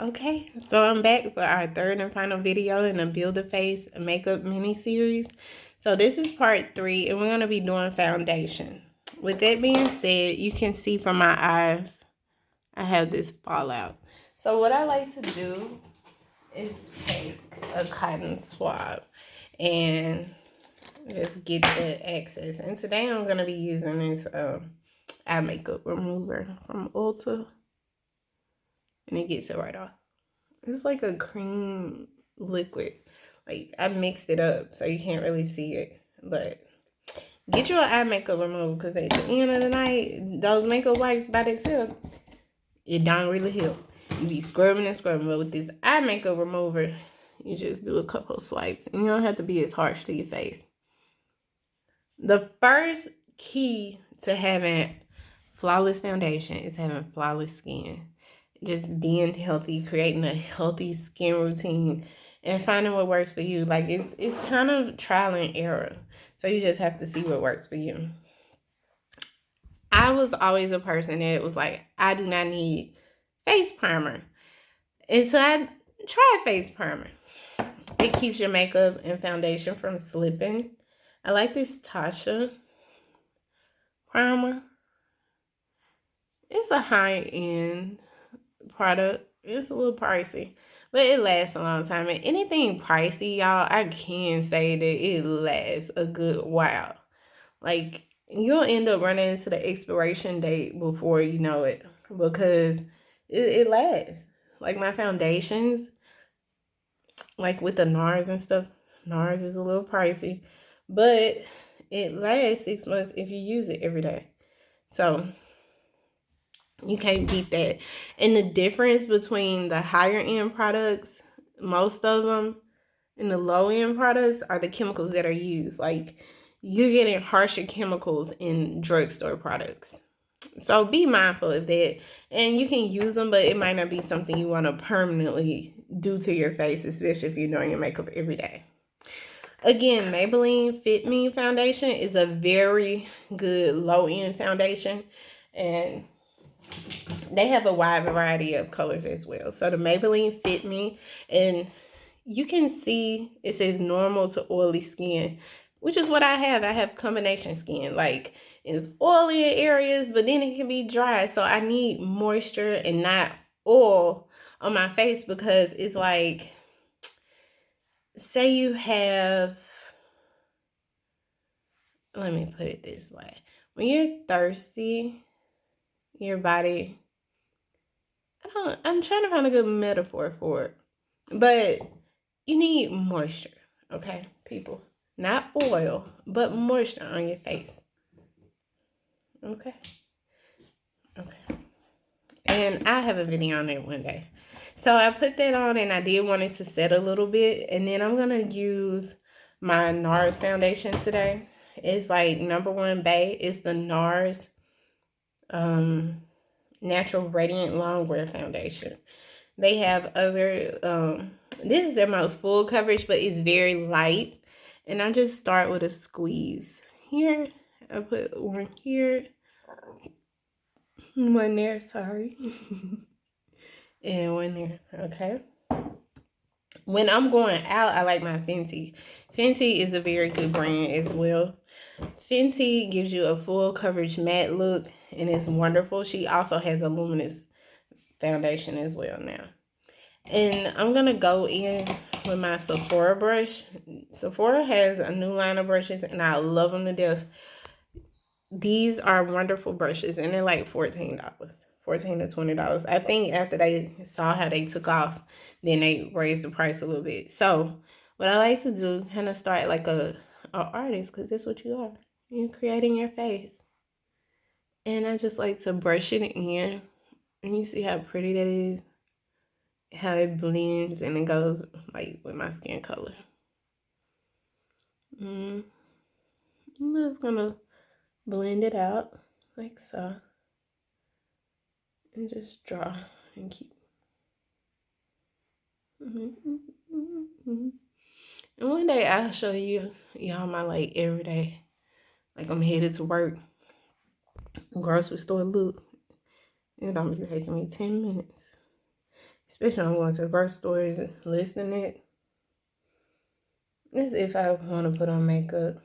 Okay, so I'm back for our third and final video in the Build a Face makeup mini series. So this is part 3, and we're going to be doing foundation. With that being said, you can see from my eyes, I have this fallout. So what I like to do is take a cotton swab and just get the excess. And today I'm going to be using this eye makeup remover from Ulta, and it gets it right off. It's like a cream liquid. Like, I mixed it up so you can't really see it. But get your eye makeup remover, because at the end of the night, those makeup wipes by themselves, it don't really help. You be scrubbing and scrubbing. But with this eye makeup remover, you just do a couple of swipes. And you don't have to be as harsh to your face. The first key to having flawless foundation is having flawless skin. Just being healthy, creating a healthy skin routine, and finding what works for you. Like, it's kind of trial and error. So you just have to see what works for you. I was always a person that was like, I do not need face primer. And so I tried face primer. It keeps your makeup and foundation from slipping. I like this Tasha primer. It's a high-end product. It's a little pricey, but it lasts a long time. And anything pricey, y'all, I can say that it lasts a good while. Like, you'll end up running into the expiration date before you know it, because it lasts. Like, my foundations, like with the NARS and stuff, NARS is a little pricey, but it lasts 6 months if you use it every day. So you can't beat that. And the difference between the higher end products, most of them, and the low end products are the chemicals that are used. Like, you're getting harsher chemicals in drugstore products. So be mindful of that. And you can use them, but it might not be something you want to permanently do to your face, especially if you're doing your makeup every day. Again, Maybelline Fit Me foundation is a very good low end foundation. And they have a wide variety of colors as well. So the Maybelline Fit Me, and you can see it says normal to oily skin, which is what I have. I have combination skin. Like, it's oily in areas, but then it can be dry. So I need moisture and not oil on my face, because it's like, say you have, let me put it this way. When you're thirsty, your body, I'm trying to find a good metaphor for it. But you need moisture, okay, people? Not oil, but moisture on your face. Okay? Okay. And I have a video on it one day. So I put that on, and I did want it to set a little bit. And then I'm going to use my NARS foundation today. It's like #1 Bay. It's the NARS Natural Radiant Longwear Foundation. They have other, this is their most full coverage, but it's very light. And I just start with a squeeze. Here, I put one here, one there, sorry. And one there, okay. When I'm going out, I like my Fenty. Fenty is a very good brand as well. Fenty gives you a full coverage matte look, and it's wonderful. She also has a luminous foundation as well now. And I'm going to go in with my Sephora brush. Sephora has a new line of brushes, and I love them to death. These are wonderful brushes, and they're like $14. $14 to $20. I think after they saw how they took off, then they raised the price a little bit. So what I like to do, kind of start like a artist, because that's what you are. You're creating your face. And I just like to brush it in. And you see how pretty that is? How it blends and it goes like with my skin color. I'm just gonna blend it out like so, and just draw and keep. And one day I'll show y'all my like everyday, like I'm headed to work, grocery store look. It don't be taking me 10 minutes. especially when I'm going to the grocery stores and listing it. That's if I want to put on makeup.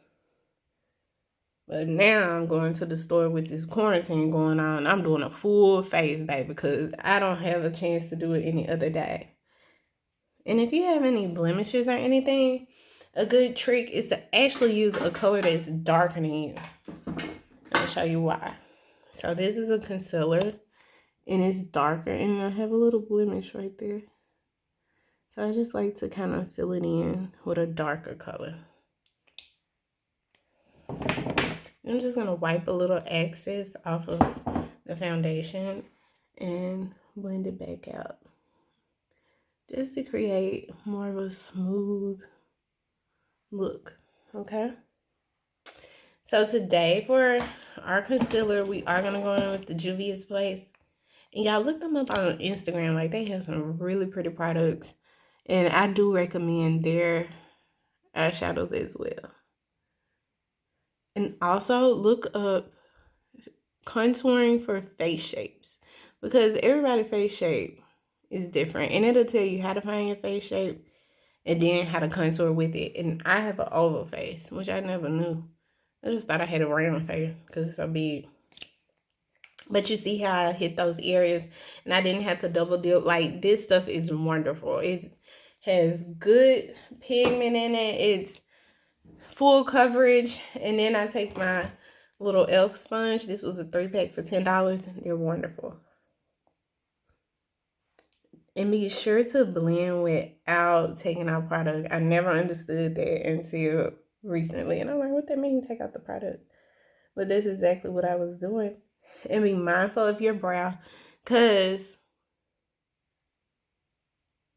But now I'm going to the store with this quarantine going on. I'm doing a full face, baby, because I don't have a chance to do it any other day. And if you have any blemishes or anything, a good trick is to actually use a color that's darkening you. I'll show you why. So this is a concealer, and it's darker, and I have a little blemish right there. So I just like to kind of fill it in with a darker color. I'm just going to wipe a little excess off of the foundation and blend it back out, just to create more of a smooth look, okay? So today for our concealer, we are going to go in with the Juvia's Place. And y'all look them up on Instagram. Like, they have some really pretty products. And I do recommend their eyeshadows as well. And also look up contouring for face shapes, because everybody's face shape is different. And it'll tell you how to find your face shape and then how to contour with it. And I have an oval face, which I never knew. I just thought I had a round face because it's so big. But you see how I hit those areas and I didn't have to double dip. Like, this stuff is wonderful. It has good pigment in it. It's full coverage. And then I take my little e.l.f. sponge. This was a 3-pack for $10. They're wonderful. And be sure to blend without taking out product. I never understood that until recently. And I'm like, what that mean, take out the product? But that's exactly what I was doing. And be mindful of your brow, because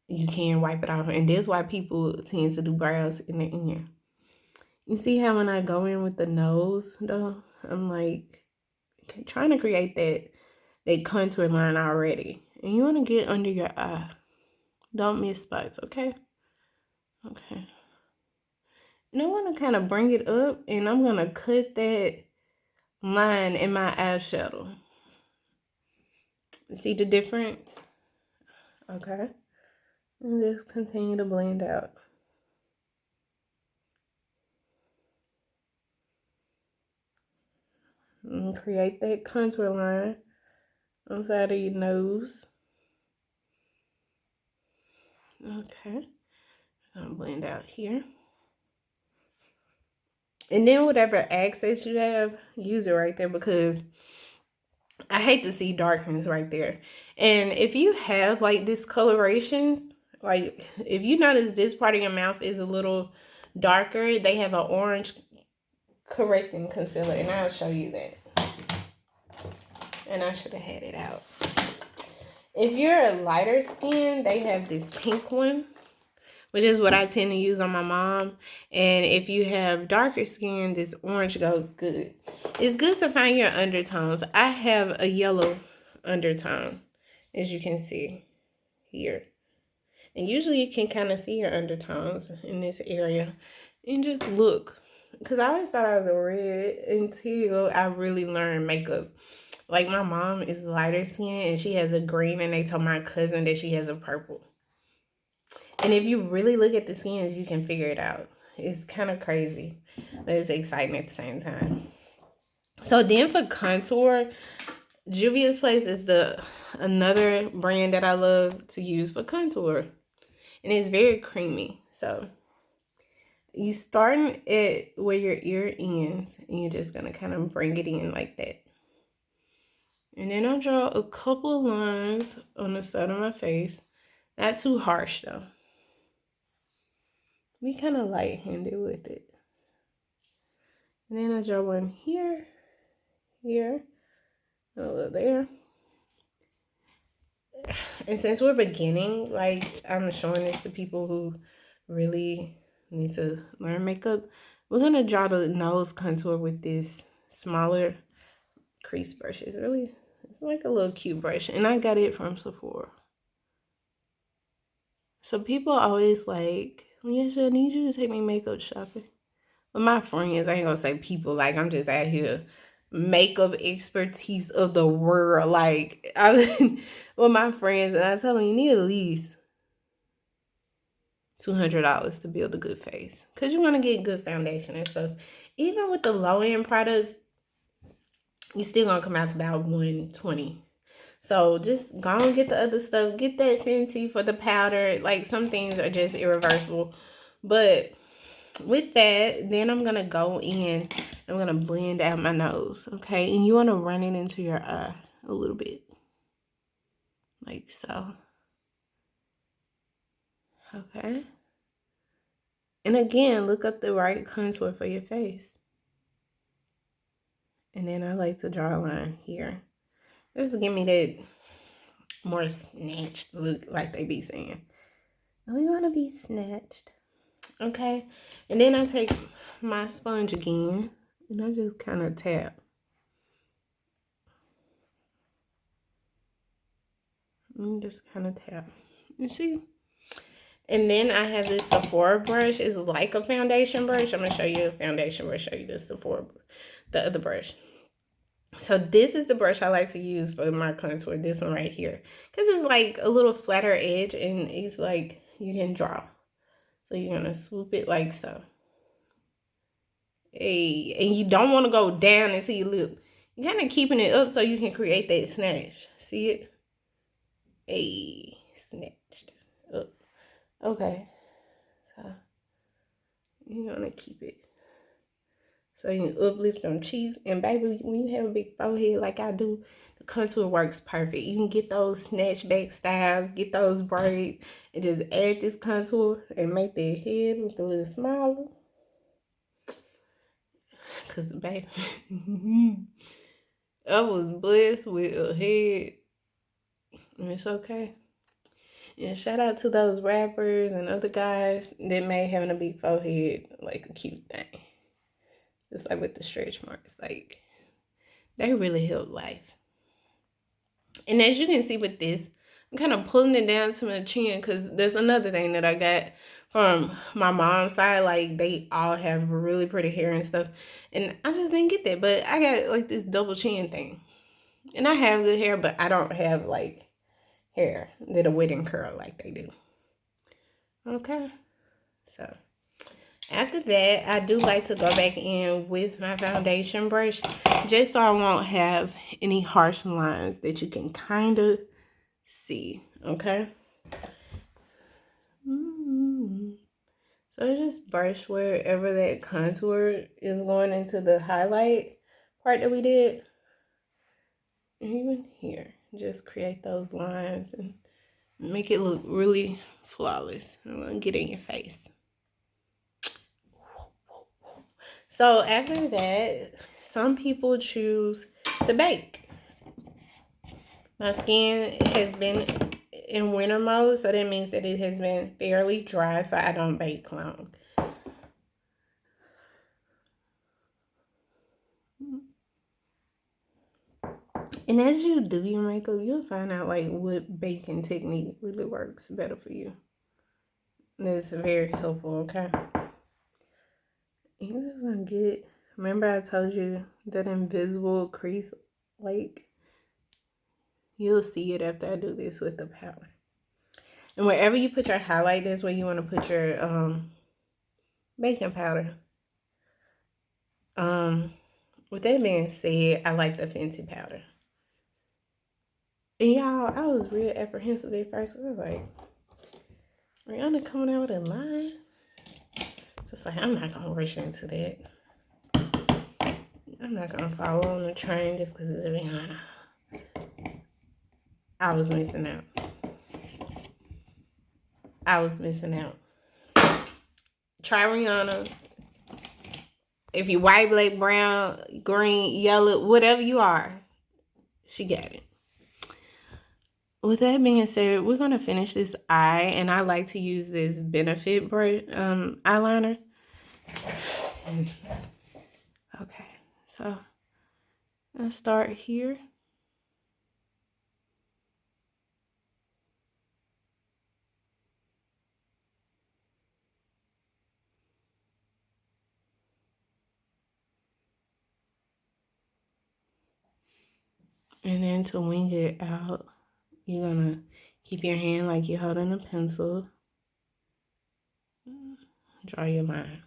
you can wipe it off. And that's why people tend to do brows in the ear. You see how when I go in with the nose, though, I'm like trying to create that contour line already. And you want to get under your eye. Don't miss spots, okay? Okay. And I'm going to kind of bring it up, and I'm going to cut that line in my eyeshadow. See the difference? Okay. And just continue to blend out. And create that contour line on the side of your nose. Okay. I'm going to blend out here. And then whatever access you have, use it right there, because I hate to see darkness right there. And if you have like discolorations, like if you notice this part of your mouth is a little darker, they have an orange correcting concealer, and I'll show you that. And I should have had it out. If you're a lighter skin, they have this pink one, which is what I tend to use on my mom. And if you have darker skin, this orange goes good. It's good to find your undertones. I have a yellow undertone, as you can see here. And usually you can kind of see your undertones in this area. And just look. Because I always thought I was a red until I really learned makeup. Like, my mom is lighter skin and she has a green, and they told my cousin that she has a purple. And if you really look at the skins, you can figure it out. It's kind of crazy, but it's exciting at the same time. So then for contour, Juvia's Place is another brand that I love to use for contour. And it's very creamy. So you starting at where your ear ends, and you're just going to kind of bring it in like that. And then I'll draw a couple of lines on the side of my face. Not too harsh, though. Be kind of light-handed with it. And then I draw one here, here, a little there. And since we're beginning, like, I'm showing this to people who really need to learn makeup, we're going to draw the nose contour with this smaller crease brush. It's like a little cute brush. And I got it from Sephora. So people always like, Leisha, I need you to take me makeup shopping. But my friends, I ain't gonna say people, like I'm just out here makeup expertise of the world. Like, I was with my friends, and I tell them you need at least $200 to build a good face, because you want to get good foundation and stuff. Even with the low end products, you still gonna come out to about 120. So just go and get the other stuff. Get that Fenty for the powder. Like, some things are just irreversible. But with that, then I'm gonna go in. I'm gonna blend out my nose, okay? And you want to run it into your eye a little bit, like so. Okay. And again, look up the right contour for your face. And then I like to draw a line here, just to give me that more snatched look, like they be saying. We want to be snatched. Okay. And then I take my sponge again, and I just kind of tap. And just kind of tap. You see? And then I have this Sephora brush. It's like a foundation brush. I'm going to show you a foundation brush, show you the Sephora, the other brush. So this is the brush I like to use for my contour, this one right here. Because it's like a little flatter edge, and it's like you can draw. So you're going to swoop it like so. Hey, and you don't want to go down into your lip. You're kind of keeping it up so you can create that snatch. See it? Hey, snatched up. Okay. So you want to keep it. So you can uplift them cheeks. And baby, when you have a big forehead like I do, the contour works perfect. You can get those snatchback styles, get those braids, and just add this contour and make their head look a little smaller. Because, baby, I was blessed with a head. And it's okay. And shout out to those rappers and other guys that made having a big forehead like a cute thing. Just like with the stretch marks. Like, they really help life. And as you can see with this, I'm kind of pulling it down to my chin, because there's another thing that I got from my mom's side. Like, they all have really pretty hair and stuff. And I just didn't get that. But I got like this double chin thing. And I have good hair, but I don't have like hair that a wedding curl like they do. Okay. So after that, I do like to go back in with my foundation brush, just so I won't have any harsh lines that you can kind of see, okay? So I just brush wherever that contour is going into the highlight part that we did. And even here, just create those lines and make it look really flawless. I'm gonna get in your face. So after that, some people choose to bake. My skin has been in winter mode, so that means that it has been fairly dry, so I don't bake long. And as you do your makeup, you'll find out like what baking technique really works better for you. And it's very helpful, okay? You're just gonna get, remember I told you that invisible crease, like, you'll see it after I do this with the powder. And wherever you put your highlight, that's where you want to put your baking powder. With that being said, I like the Fenty powder. And y'all, I was real apprehensive at first. I was like, Rihanna coming out with a line? So it's like, I'm not gonna rush into that. I'm not gonna follow on the train just because it's Rihanna. I was missing out. I was missing out. Try Rihanna. If you white, black, brown, green, yellow, whatever you are, she got it. With that being said, we're going to finish this eye, and I like to use this Benefit brush, eyeliner. Okay, so I'll start here. And then to wing it out, you're gonna keep your hand like you're holding a pencil. Draw your line.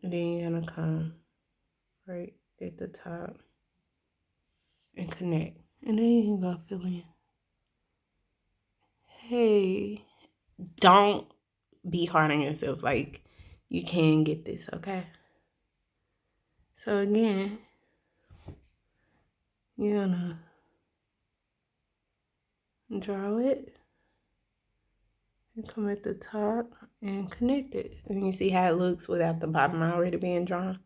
And then you're gonna come right at the top and connect. And then you can go fill in. Hey, don't be hard on yourself. Like, you can get this, okay? So again, you're gonna draw it and come at the top and connect it. And you see how it looks without the bottom already being drawn?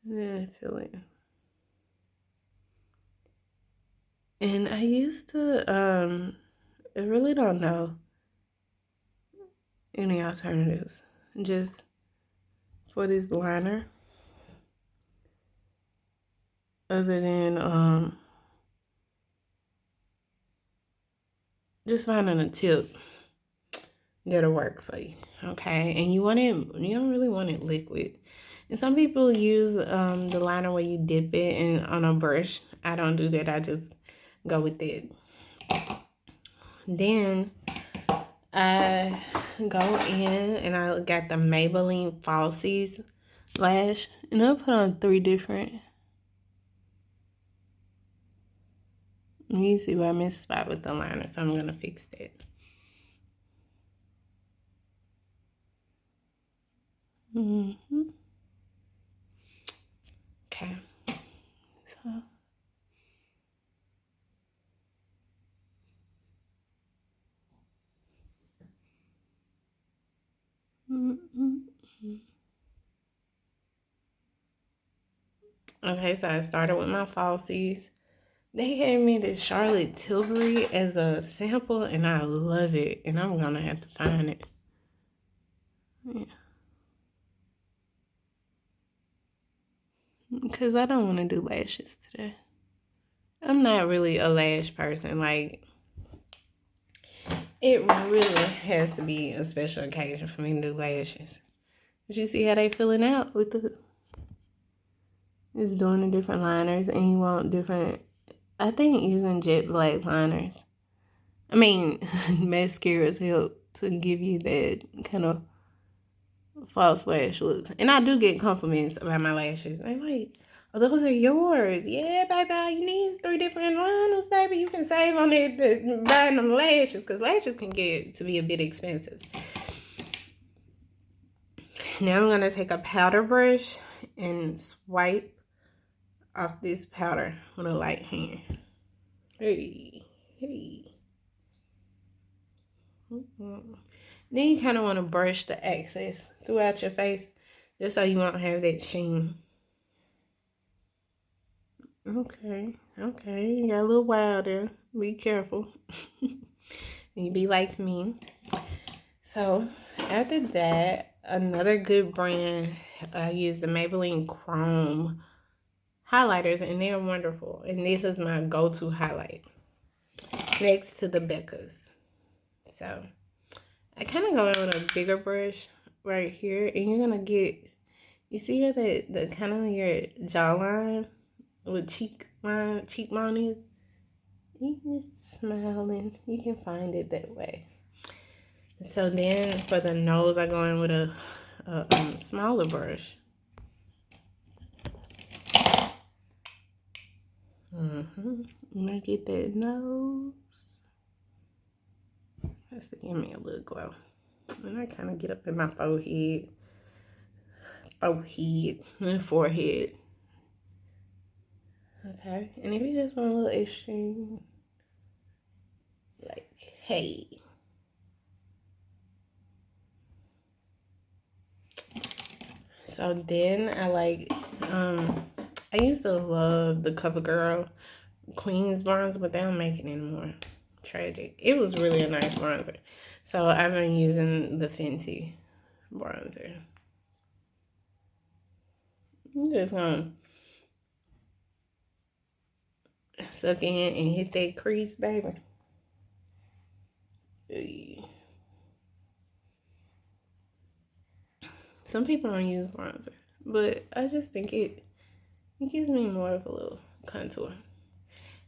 And then fill in. And I used to, I really don't know any alternatives. Just for this liner, other than just finding a tip that'll work for you, okay? And you don't really want it liquid. And some people use the liner where you dip it in on a brush. I don't do that. I just go with it. Then I go in and I got the Maybelline Falsies lash, and I put on 3 different. You see where I missed a spot with the liner, so I'm gonna fix that. Okay, so okay, so I started with my falsies. They gave me this Charlotte Tilbury as a sample, and I love it. And I'm gonna have to find it. Yeah. Because I don't want to do lashes today. I'm not really a lash person. Like, it really has to be a special occasion for me to do lashes. But you see how they filling out with the... It's doing the different liners, and you want different... I think using jet black liners. I mean, mascaras help to give you that kind of false lash looks. And I do get compliments about my lashes. They're like, oh, those are yours. Yeah, baby, all you need is 3 different liners, baby. You can save on it buying them lashes, because lashes can get to be a bit expensive. Now I'm going to take a powder brush and swipe off this powder with a light hand. Hey, hey. Then you kind of want to brush the excess throughout your face, just so you won't have that sheen. Okay, you got a little wild there. Be careful. You be like me. So after that, another good brand, I use the Maybelline Chrome highlighters, and they're wonderful. And this is my go-to highlight next to the Becca's. So I kind of go in with a bigger brush right here, and you're gonna get, you see the kind of your jawline with cheekbone is. You just smiling. You can find it that way. So then for the nose, I go in with a smaller brush. I'm gonna get that nose. That's to give me a little glow. And I kind of get up in my forehead, and forehead. Okay, and if you just want a little extreme, like, hey. So then I used to love the CoverGirl Queen's bronzer, but they don't make it anymore. Tragic. It was really a nice bronzer. So I've been using the Fenty bronzer. I'm just gonna suck in and hit that crease, baby. Some people don't use bronzer, but I just think it gives me more of a little contour.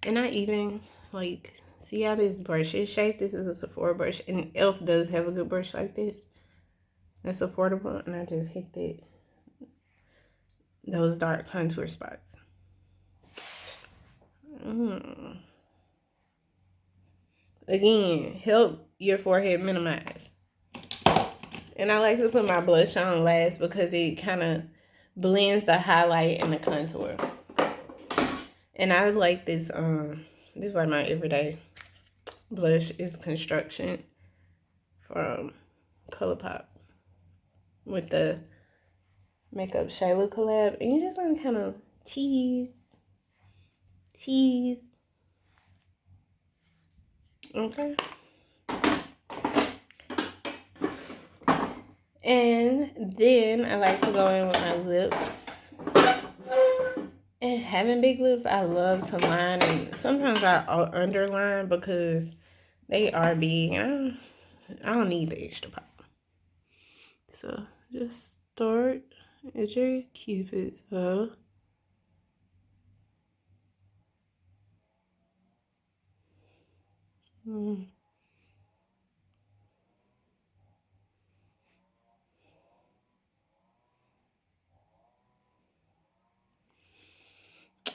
And I even, like, see how this brush is shaped? This is a Sephora brush. And e.l.f. does have a good brush like this. That's affordable. And I just hit those dark contour spots. Again, help your forehead minimize. And I like to put my blush on last because it kind of blends the highlight and the contour. And I like this, this is like my everyday blush. Is Construction from ColourPop with the Makeup Shayla collab. And you just want to kind of cheese. Okay. And then I like to go in with my lips. And having big lips, I love to line, and sometimes I underline because they are big. I don't need the extra pop. So just start at your cupid's bow.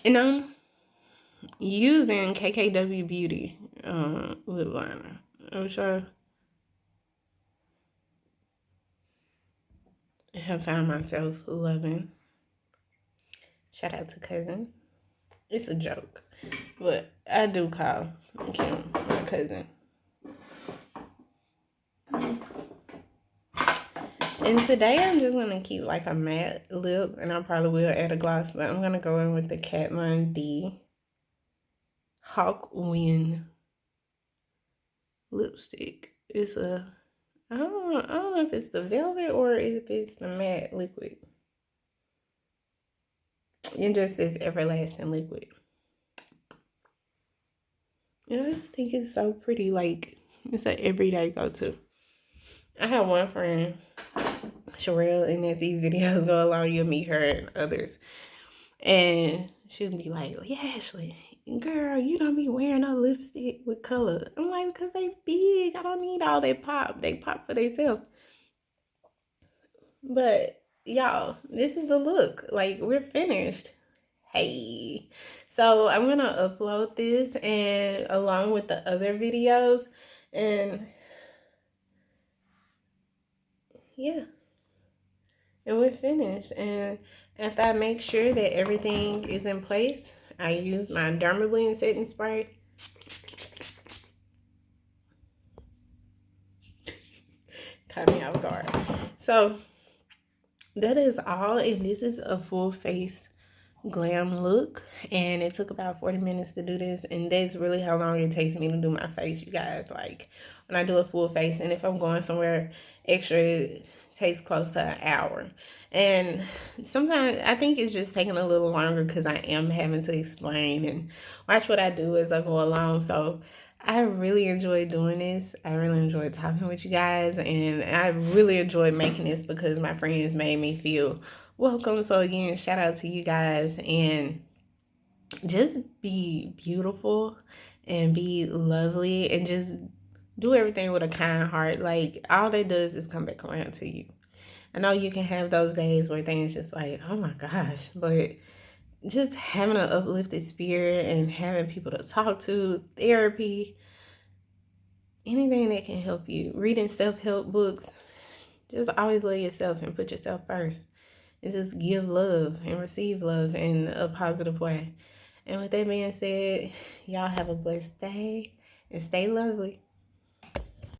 And I'm using KKW Beauty lip liner, which I have found myself loving. Shout out to Cousin. It's a joke, but I do call Kim my cousin. And today I'm just going to keep like a matte lip, and I probably will add a gloss, but I'm going to go in with the Kat Von D Hawk Wind lipstick. It's I don't know if it's the velvet or if it's the matte liquid. It just says Everlasting Liquid. And I just think it's so pretty. Like, it's an everyday go-to. I have one friend, Sherelle, and as these videos go along, you'll meet her and others. And she'll be like, yeah, Ashley, girl, you don't be wearing no lipstick with color. I'm like, because they big. I don't need all that pop. They pop for themselves. But y'all, this is the look. Like, we're finished. Hey. So I'm going to upload this and along with the other videos. And yeah. And we're finished. And after I make sure that everything is in place, I use my Dermablend setting spray. Caught me off guard. So that is all, and this is a full face glam look, and it took about 40 minutes to do this, and that's really how long it takes me to do my face, you guys. Like, when I do a full face, and if I'm going somewhere extra, it takes close to an hour. And sometimes I think it's just taking a little longer because I am having to explain and watch what I do as I go along. So I really enjoy doing this. I really enjoy talking with you guys, and I really enjoy making this because my friends made me feel welcome. So again, shout out to you guys, and just be beautiful and be lovely, and just do everything with a kind heart. Like, all that does is come back around to you. I know you can have those days where things just like, oh my gosh, but just having an uplifted spirit and having people to talk to, therapy, anything that can help you, reading self-help books, just always love yourself and put yourself first, and just give love and receive love in a positive way. And with that being said, y'all have a blessed day and stay lovely.